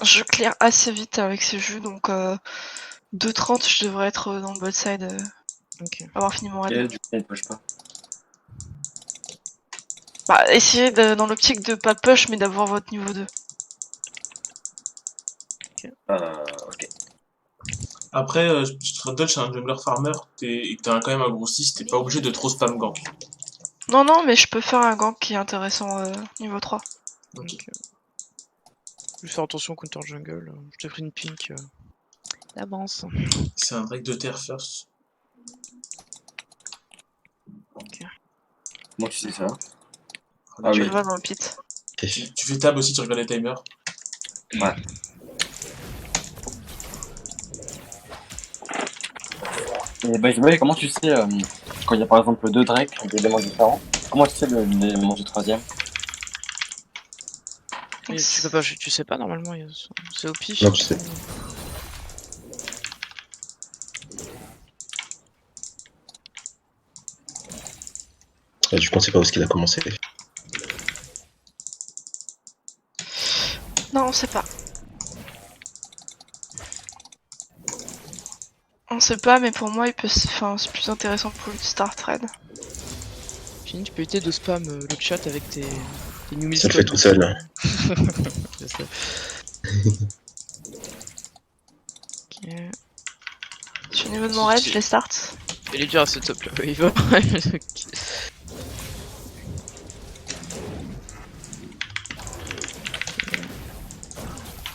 Je clear assez vite avec ces jeux, donc 2:30 je devrais être dans le bot side, Ok. avoir fini mon raid. Et du coup, on push pas. Bah, essayez dans l'optique de pas push, mais d'avoir votre niveau 2. Ok. Après, Strudel, c'est un jungler farmer, et que t'as quand même un gros 6, t'es pas obligé de trop spam gank. Non, non, mais je peux faire un gank qui est intéressant niveau 3. Ok. Je vais faire attention counter jungle. Je t'ai pris une pink d'avance. C'est un break de terre first. Moi, tu sais ça. Ah Je oui. le vois dans le pit. Tu fais tab aussi, tu regardes les timers. Ouais. Et bah, comment tu sais, quand il y a par exemple deux drakes avec des éléments différents, comment tu sais l'élément du troisième? Mais tu peux pas, tu sais pas normalement, c'est au pif. Non, tu sais. Et du coup, on sait pas où est-ce qu'il a commencé. Non, on sait pas. On sait pas, mais pour moi, enfin, c'est plus intéressant pour le start trade. Fini, tu peux éviter de spam le chat avec tes new Ça le fait tout seul. Hein. Je sais. Ok. Je suis au niveau de mon raid, je les start. Il est dur à ce top là, il va.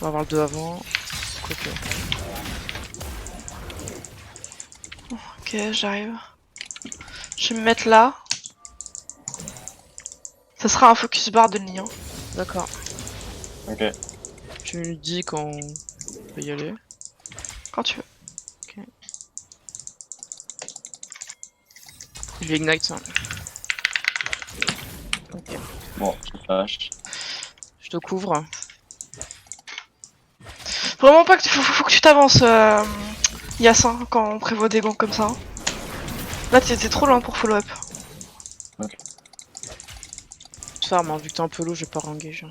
On va avoir le 2 avant. Quoique. Ok, j'arrive. Je vais me mettre là. Ça sera un focus bar de ligne. Hein. D'accord. Ok. Tu me dis quand on peut y aller. Quand tu veux. Ok. Il est ignite ça. Ok. Bon, je flash. Je te couvre. Vraiment pas que faut que tu t'avances, Yassin, quand on prévoit des gangs comme ça. Hein. Là, t'es trop loin pour follow up. Ok. Je te farm, hein, vu que t'es un peu low, je vais pas engage.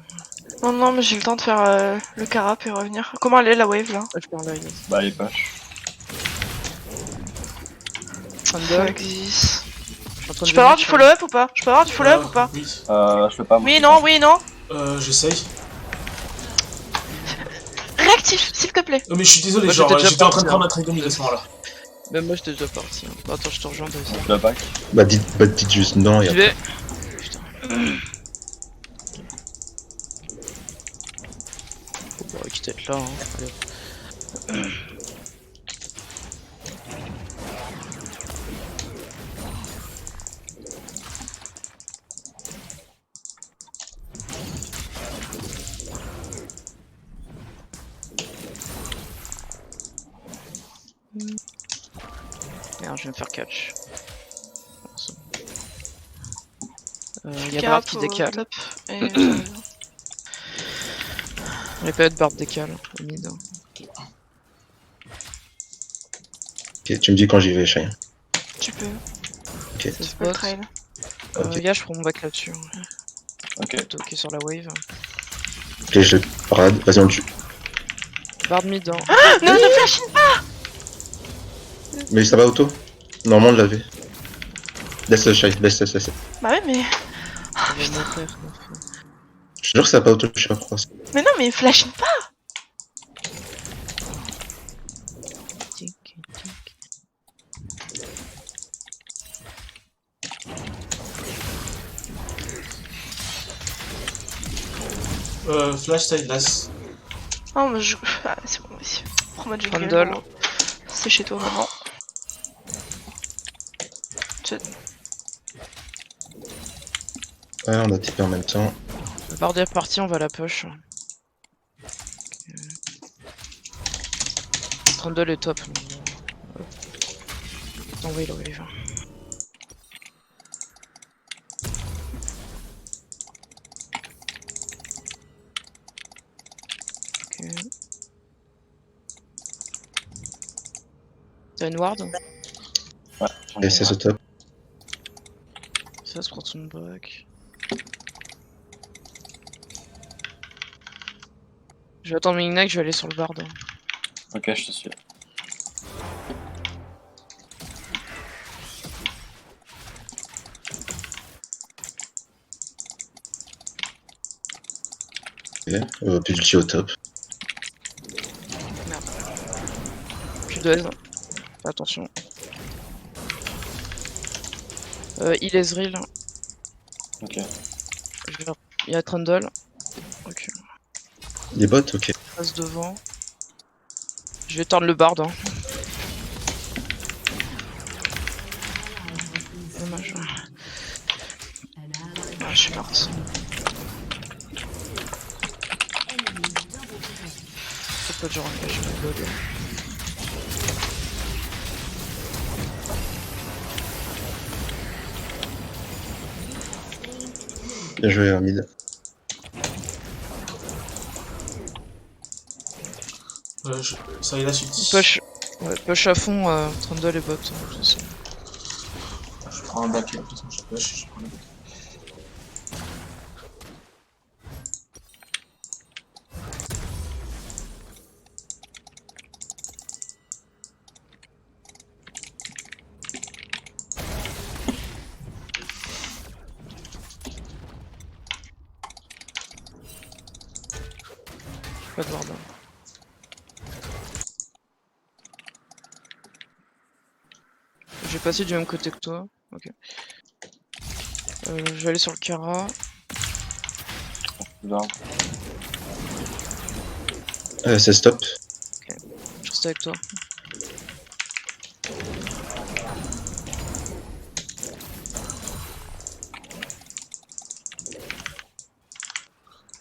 Non, non, mais j'ai le temps de faire le carap et revenir. Comment elle est la wave là? Je perds là, yes. Bah, les push. Trundle. Fuck this. Je Je peux avoir du follow up ou pas? Je peux avoir du follow up ou pas? Oui. Je peux pas. Moi, Oui, non, oui, non. J'essaye. Réactif, s'il te plaît. Oh, mais je suis désolé, Moi, genre, j'étais déjà j'étais en train de parti, prendre un trade demi à ce moment-là. Même moi, j'étais déjà parti. Hein. Attends, je te rejoins de ça. Je le back. Bah, dites juste non et J'y après. vais. Putain. Faut pas quitter être là. Hein. Allez. Merde, je vais me faire catch. Il y a Bard qui décale. Top et Il peut être Bard décale au mid. Ok, tu me dis quand j'y vais, Chien. tu peux. Ok. C'est Tu peux le spot. trail. Ok. Gars, je prends mon back là-dessus. Ok. Plutôt ok sur la wave. Ok, je le parade. Vas-y, on le tue. Bard mid. Hein. Non, ne flash in pas. Mais ça va auto? Normalement, on l'avait. Laisse le Shy, laisse. Bah ouais, mais. Ça va m'offrir. Je te jure que ça va pas auto, je sais pas pourquoi. Mais non, mais flash in pas. Flash side last. Non, mais je. Ah, c'est bon, vas-y. Prends-moi du Trundle. jungle. C'est chez toi maintenant. Ouais, on a TP en même temps. Bard est parti, on va à la push. Trundle est top. Envoyez la wave. Ok. T'as une ward? Ouais. Et c'est ce top. Ça se prend son back. Je vais attendre Mignac, je vais aller sur le bard. Ok, je te suis. Ok. Pidgey au top. Plus de aise. Attention. Il Ezreal. Ok. Il y a Trundle. Ok. Des bots, ok. Passe devant. Je vais tendre le bard. Hein. Dommage. Ah, je suis morte. Faut pas que je engage le bug. Bien joué, mid. Ça y est, la suite. Push. Ouais, push à fond, Trundle et bot. Ça, Je prends un back, de toute façon, je push, je prends le back. pas de ward. Je vais passer du même côté que toi. Ok. Je vais aller sur le Kara. Là. C'est stop. Je reste avec toi.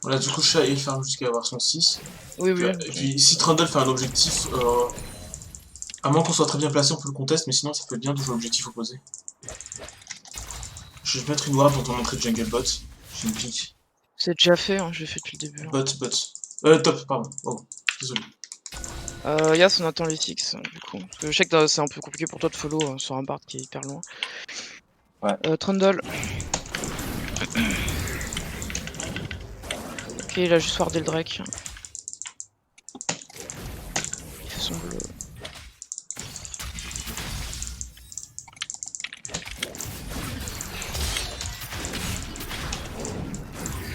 Voilà, du coup, Chat il farm jusqu'à avoir son 6. Oui, oui. Et puis, si Trundle fait un objectif, à moins qu'on soit très bien placé, on peut le contest, mais sinon, ça peut être bien de jouer l'objectif opposé. Je vais mettre une ward pour ton entrée de jungle bot. J'ai une pique. C'est déjà fait, hein, je l'ai fait depuis le début. Hein. Top, pardon. Oh, désolé. Yas, on attend les 6 du coup. Parce que je sais que c'est un peu compliqué pour toi de follow sur un bard qui est hyper loin. Ouais. Trundle. Ok, il a juste wardé le Drake. Il fait son bleu.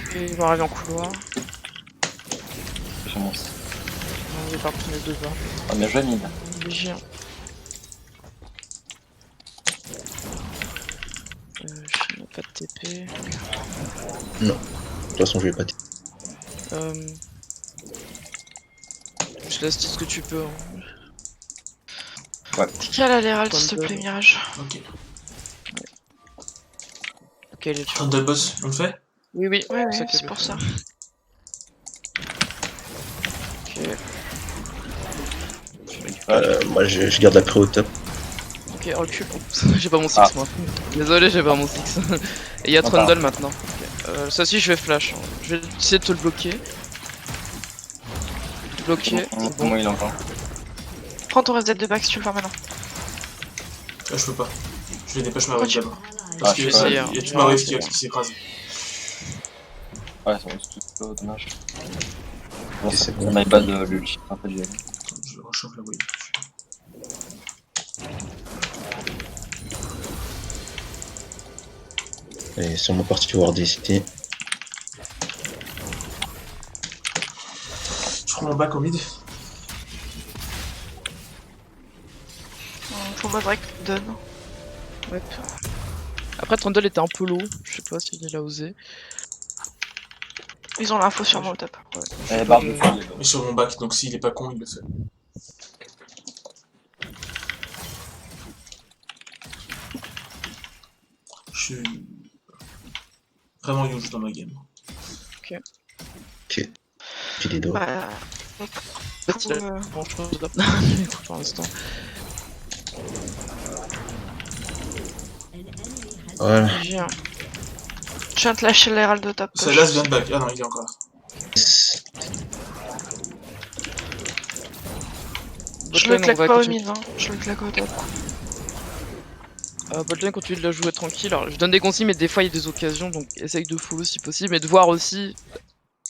Ok, il va arriver en couloir. Je commence. On est parti les deux bas. Ah, bien joué, mid. Léger. Je n'ai pas de TP. Non. De toute façon, je vais pas. Je laisse dire ce que tu peux. Hein. Décale à l'Hérald, s'il te Trundle. plaît, Mirage. Ok. Ok, il est tué. Trundle boss, on le fait? Oui, oui, Ouais, ça ouais, qu'il c'est le pour fait. ça. Ok. Moi, je garde la pré au top. Ok, recule. Oups, j'ai pas mon 6 Ah. moi. Désolé, j'ai pas mon 6. Et il y a Trundle maintenant. Okay. Ça aussi, je vais flash. Hein. Je vais essayer de te le bloquer. Bloqué, c'est bon. Comment il est encore? Prends ton reset de back si tu le fais maintenant. Là, je peux pas. Je vais dépêcher ma wave tu- d'abord. Parce que je vais il y essayer, a hein. toute ma wave qui Ouais, s'est écrasée. Ouais, c'est tout dommage. Bon, Et ça c'est bon. m'avait pas de l'ulti. En fait, j'ai... Attends, je rechauffe la wave. Et sur mon parti ward ici. Je prends mon back au mid. Faut moi Drake donne. Ouais. Après, Trundle était un peu low. Je sais pas s'il a osé. Ils ont l'info sur moi au top. Eh, barre de feu, Mais sur mon back, donc s'il est pas con, il le fait. Je suis vraiment huge dans ma game. Puis les dos. Bah, C'est euh, bon, je pense que pour l'instant. Voilà. J'ai un. je viens de te lâcher l'Hérald au top. Celle-là vient de back. Ah non, il est encore là. Je le Botlane, on claque va pas au continuer. mid, hein. Je le claque au top. Botlane continue de la jouer tranquille. Alors, je donne des consignes, mais des fois il y a des occasions, donc essaye de follow si possible, mais de voir aussi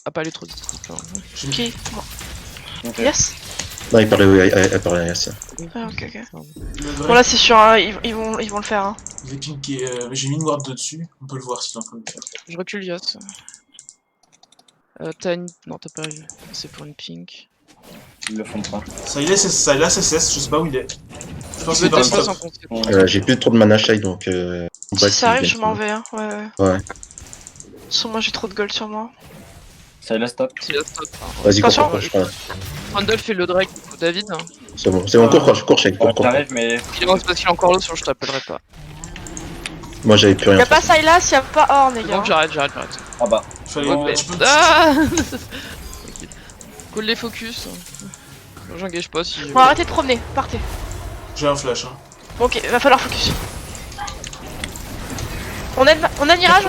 à pas aller trop vite. Hein. Qui bon. Ok. Yes. Non, il parlait, elle parlait à Yassin. Ah, ok, ok. Le Bon, Drake, là, c'est sûr, hein, ils vont le faire. Hein. il est pinké. J'ai mis une ward dessus. On peut le voir s'il est en train de le faire. Je recule Yas. T'as une... Non, t'as pas eu. C'est pour une pink. Ils le font pas. Ça il est SS, je sais pas où il est. Je pense Je qu'il me est dans le déplace top. en compte. J'ai plus trop de mana shy donc. Si ça arrive, je m'en vais. Hein. Ouais. Ouais. Sur moi, j'ai trop de gold sur moi. Ça il a stop. Si Yas stop. Vas-y, Attention. cours, je crois. Randall fait le Drake. David. C'est bon, cours, Shake, cours. J'arrive, mais. Non, c'est parce qu'il est encore là, sinon je t'appellerai pas. Moi j'avais plus rien. Y'a pas Sylas, y'a pas Horn, les gars. Donc j'arrête. Ah bah. Fallait Ouais, tu peux. Ah Cool les focus. J'engage pas si. Bon, arrêtez de promener, partez. J'ai un flash. Hein. Bon, ok, va falloir focus. On a mirage.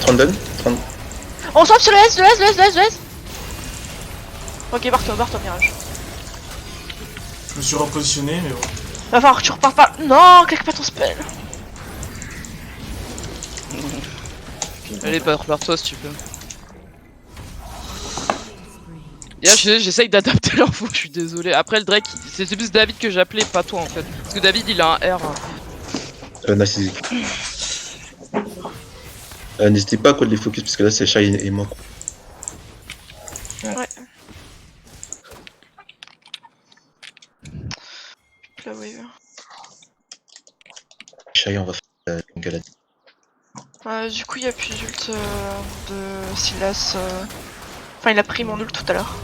Trundle. On swap sur le S. Ok, barre-toi, mirage. Je me suis repositionné, mais bon. Va falloir que tu repars pas. Non, claque pas ton spell. Allez, repars-toi si tu peux. Et là, j'essaye d'adapter l'info, je suis désolé. Après, le Drake, c'est plus David que j'appelais, pas toi en fait. Parce que David, il a un R. Narcissique. N'hésitez pas à coller les focus parce que là c'est Shy et moi. Ouais. La wave. Shy, on va faire une galade. Du coup, y'a plus d'ult de Sylas. Enfin, il a pris mon ult tout à l'heure.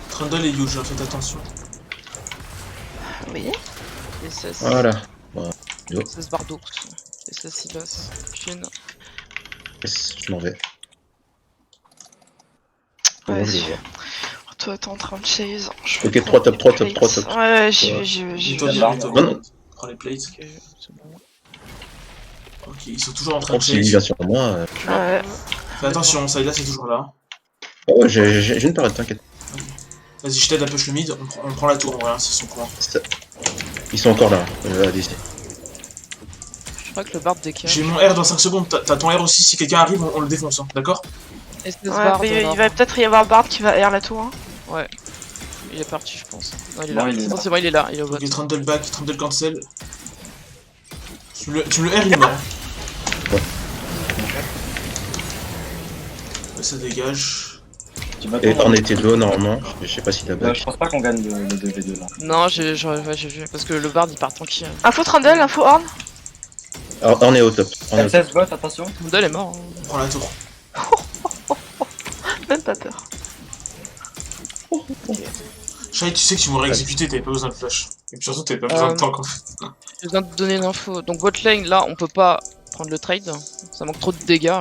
Trundle et huge, faites attention. Oui. Et ça, c'est Voilà. Bardoux. Et ça, Silas. Chine. Yes, je m'en vais. Ouais, Bon, je vais vas-y. voir. Toi, t'es en train de chase. Ok, 3 top. Ouais, j'y vais. Dis-toi vais. bien, Non, non. prends les plates. Ok, c'est bon. Ok, ils sont toujours en train de S'il chase. vient sur moi. Ouais. Fais attention, Sylas est toujours là. Oh, j'ai une parade, t'inquiète. Vas-y, je t'aide à push le mid, on prend la tour en vrai, hein, c'est son coin. Ils sont encore là. Allez, Je crois que le Bard décale. J'ai mon R dans 5 secondes, t'as ton R aussi, si quelqu'un arrive, on le défonce, hein, d'accord? SS Ouais, Bard, mais il alors. va peut-être y avoir Bard qui va air la tour. Hein. Ouais. Il est parti, je pense. Non, il est Non, là. il est là. C'est bon, il est là. Il est au bot. Ok, Trundle back, Trundle cancel. Tu me le R, il est mort. Ouais. Ouais, ça dégage. Et on était deux normalement. Je sais pas si t'as back. Je pense pas qu'on gagne le 2v2 là. Non, j'ai vu. Parce que le Bard, il part tranquille. Info Trundle, info Horn. Alors, on est au top. SS bot, attention. Trundle est mort. Hein. On prend la tour. Même pas peur. Shai, tu sais que tu m'aurais exécuté, t'avais pas besoin de flash. Et puis surtout, t'avais pas besoin de tank en fait. Je viens de te donner une info. Donc, bot lane, là, on peut pas prendre le trade. Ça manque trop de dégâts.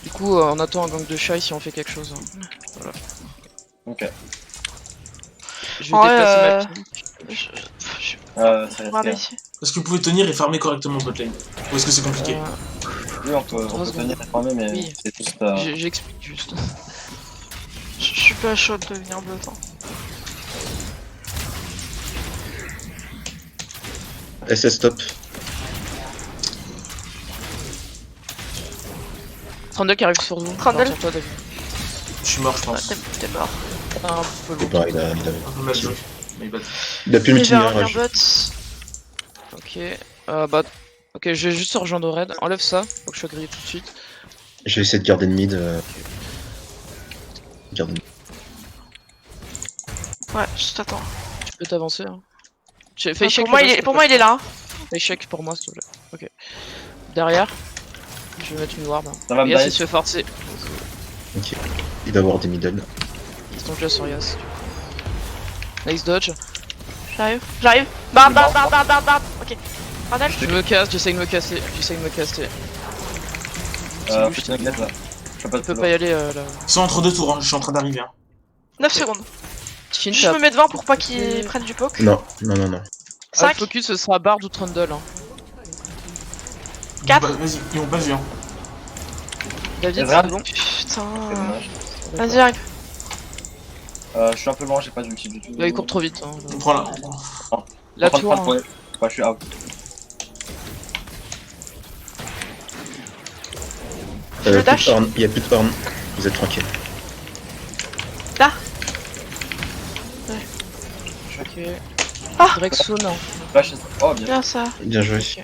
Du coup, on attend un gang de Shai si on fait quelque chose. Voilà. Ok. Je vais Ouais, déplacer ma ping. Ça Regardez reste ici. Est-ce que vous pouvez tenir et farmer correctement bot lane? Ou est-ce que c'est compliqué? Oui, on peut tenir et farmer, mais Oui. c'est juste. J'explique juste. Je suis pas chaud de devenir bleu. SS top. Trundle qui arrive sur vous. Trundle. Sur toi, David. Je suis mort, je Ah, pense. t'es mort. Un peu C'est lourd. pareil, Un peu mal joué. Mais il bat. il a plus Il va multimédia. revenir bot. Ok. Bah. Ok, je vais juste rejoindre Red. Enlève ça. Faut que je sois grillé tout de suite. Je vais essayer de garder le mid. Garder le mid. Ouais, je t'attends. Tu peux t'avancer. Hein. Fais Ah, check. pour moi, il est là. Hein. Fais check pour moi, s'il te plaît. Ok. Derrière. Je vais mettre une ward. Ça va me Yas, il dive. se fait forcer. Ok. Il doit avoir des middle. Ils sont déjà sur Yas. Nice dodge. J'arrive. Bard. Ok. Randall. Je me casse, j'essaye de me casser. Faut tenir là. Je peux pas Je te peux pas y aller là. Ils sont entre deux tours, hein, je suis en train d'arriver. Hein. 9 secondes. Chin Je tap. me mets devant pour pas qu'ils prennent du poke. Non. 5. Focus, ce sera Bard ou Trundle. Hein. 4. Vas-y, ils m'ont pas vu. Hein. David, Ezra. c'est bon. Putain. C'est dommage. Vas-y, arrive. Je suis un peu loin, j'ai pas d'ulti du tout. Là, il court trop vite. Hein. On prend là. La En train de tour. prendre Hein. Ouais, je suis out. Le dash. Il y a plus de horn. Vous êtes tranquille. Là. Ok. Ah. Drexo, non. Flash, oh bien. Bien ça. Bien joué. Ok.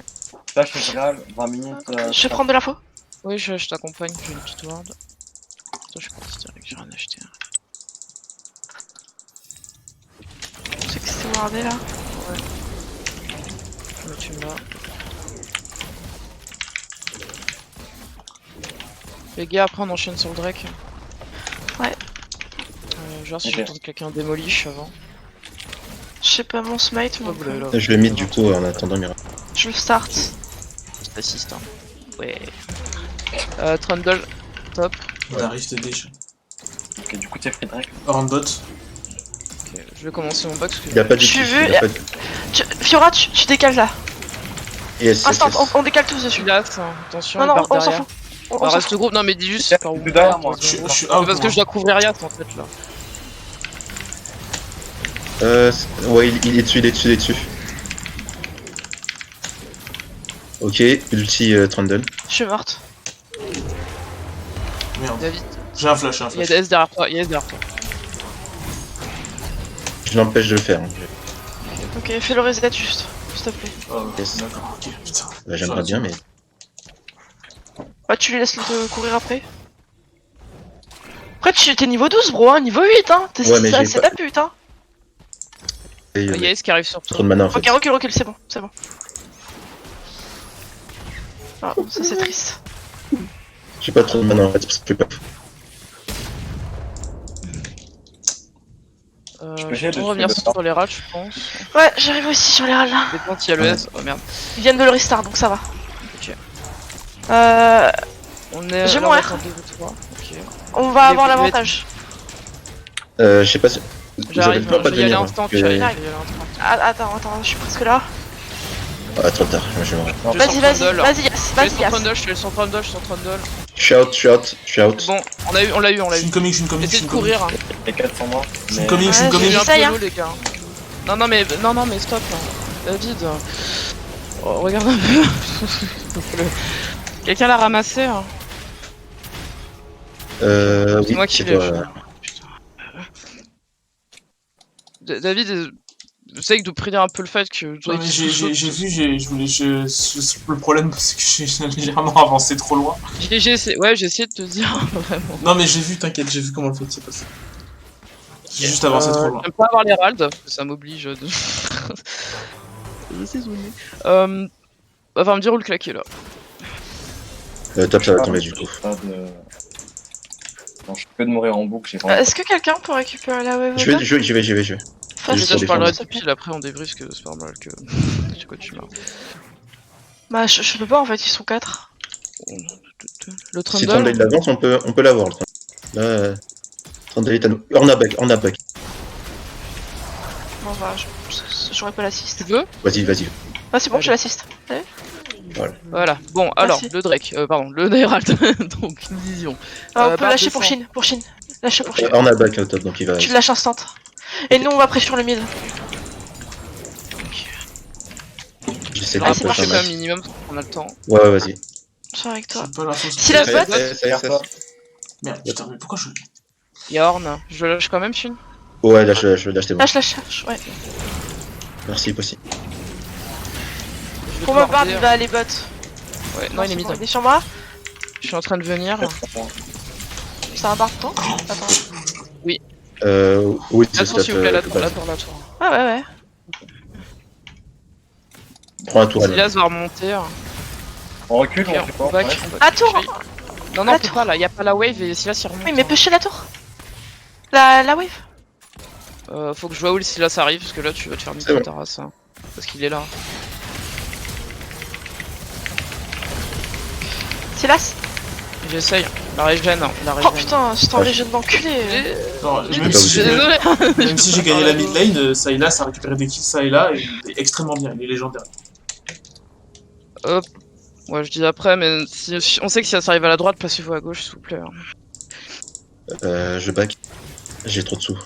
Flash général, 20 minutes. Je vais prendre de l'info. Oui, je t'accompagne, j'ai une petite ward. Attends, je suis parti direct, j'ai rien acheté. C'est que c'était wardé là. Mais tu me l'as. Les gars, après on enchaîne sur le Drake. Ouais. Je vais voir si Ok. je tente quelqu'un démolish avant. Je sais pas mon smite, Oh, donc vous l'avez là. Je le mid du coup en attendant Mira. je le start. Je t'assiste, hein. Ouais. Trundle, top. On arrive t'aider. Ok, du coup, t'es free Drake. Hors bot. Ok, je vais commencer mon back parce que. Il a pas de Je suis kiff, vu, il a pas de... Fiora, tu décales là. Yes, yes, Instant, yes. on décale tous Je suis dessus. là, attention, Non, il non, part on s'en derrière. fout. On Bah, s'en reste fout. le groupe, non mais dis juste Y'a par où. plus derrière moi. Je suis out. C'est parce que moi. je dois couvrir Yas en fait là. Ouais, il est dessus, il est dessus, il est dessus. Ok, ulti Trundle. Je suis morte. Merde. David, J'ai un flash, il y a des S derrière toi, il y a S derrière toi. Je l'empêche de le faire. Hein. Ok, fais le reset juste, s'il te plaît. Oh, Yes. d'accord, ok, putain. Bah, j'aimerais bien, mais... Bah, tu lui laisses te courir après. Après, t'es niveau 12, bro, hein, niveau 8, hein. Ouais, mais j'ai C'est pas- ta pute, hein. Il Il y a S qui arrive sur trop toi. de mana en fait. Ok, recule, c'est bon, c'est bon. Ah, ça c'est triste. J'ai pas trop de mana en fait, parce que je fais pas. Je peux Je essayer peux de revenir suivre sur les rats, je pense. Ouais, j'arrive aussi sur les râles là. Dépend s'il y a le Ouais. S. Oh merde. Ils viennent de le restart, donc ça va. Ok. On est. J'ai là, mon on va R. attendre 2 ou 3. Ok. On va avoir Les- l'avantage. Je sais pas si... Vous avez J'arrive, peur pas je de vais y aller venir. instant, hein, je vais y aller J'arrive. instant. Ah, attends, je suis presque là. Ah, trop tard, je vais mourir. Je Vas-y, sens vas-y, Trundle. vas-y, Yas, Je suis vas-y, sur Yas. Trundle, je suis sur Trundle, je suis sur Trundle. Je suis out, je suis out, je suis out. Bon, on l'a eu, on l'a eu, on Je l'a suis eu. une coming, je suis une coming. Essayez de courir. Hein. Les 4 sur moi. Je suis mais- une coming, je suis une Ouais, coming. J'ai un J'essaye, peu hein. l'eau, les gars. Non mais stop. Hein. David. Oh, regarde un peu. Quelqu'un l'a ramassé. Hein. C'est Oui, moi qui c'est l'ai. toi. David, essaye de prédire un peu le fait que. Ouais, mais j'ai vu, je voulais. Le problème, c'est que j'ai légèrement avancé trop loin. Ouais, j'ai essayé de te dire vraiment. Non, mais j'ai vu, t'inquiète, j'ai vu comment le fait s'est passé. J'ai juste avancé trop loin. J'aime pas avoir l'Herald, parce que ça m'oblige de. Je sais zoomer. Va me dire où le claquer là. Top, ça va Ah, tomber j'ai du coup. pas de- Non, je peux de mourir en boucle, j'ai vraiment. Est-ce que quelqu'un peut récupérer la wave J'y vais. Fast, Juste Ça, pour je parlerai défendre. de pile après on débrief, parce que c'est pas mal que. Je sais quoi, tu m'as. Bah, je peux pas en fait, ils sont 4. Le Si Trundle. Trundle il avance, on peut l'avoir. Là, Trundle est à nous. Ornaback. Bon, bah, j'aurais pas l'assist. Tu veux? Vas-y. Ah, c'est bon, j'ai l'assist. Voilà. Bon, alors, Merci. le Drake. Pardon, le Herald. Donc, une vision. Ah, on peut barre lâcher de pour sang. Shin, Lâcher pour Shin. Ornaback au top, donc il va. Tu le lâches instant. Et nous, on va pression le mid. J'essaie de Ah, le c'est push Je parti. un fais quand max. même minimum, parce qu'on a le temps. Ouais, vas-y. Je suis avec toi. J'ai pas l'info. Si la Ça- botte, ça- Merde, putain, mais pourquoi je. Y'a Horn. Je le lâche quand même, Shin. Ouais, lâche, t'es bon. lâche, ouais. Merci, possible. Je vais Pour ma pouvoir part, dire- il va aller bot. Ouais, non, il est c'est mid. bon, il est sur moi. Je suis en train de venir. C'est un bar de temps. Attends. Oui, c'est Attention, s'il vous plaît, la top. tour, la tour. Ah, ouais. Prends un tour, Alain. Silas va remonter. On recule, Ok, on fait quoi on back, Ouais. on back. Ah, tour. Non, non, La faut tour. pas là, y'a pas la wave et Silas il remonte. Oui, mais pusher la tour. La wave. Faut que je vois où le Silas arrive, parce que là tu vas te faire C'est niquer bon. ta race. Hein. Parce qu'il est là. Silas. J'essaye. La régène. Oh putain, c'est un régime d'enculé. Non, J'ai- même pas si Je suis j'ai désolé. même si j'ai gagné la mid lane, Sylas a récupéré des kills ça et là, et il est extrêmement bien, il est légendaire. Hop. Ouais, je dis après, mais si on sait que si ça arrive à la droite, passez-vous à gauche, s'il vous plaît. Hein. Je back. J'ai trop de sous.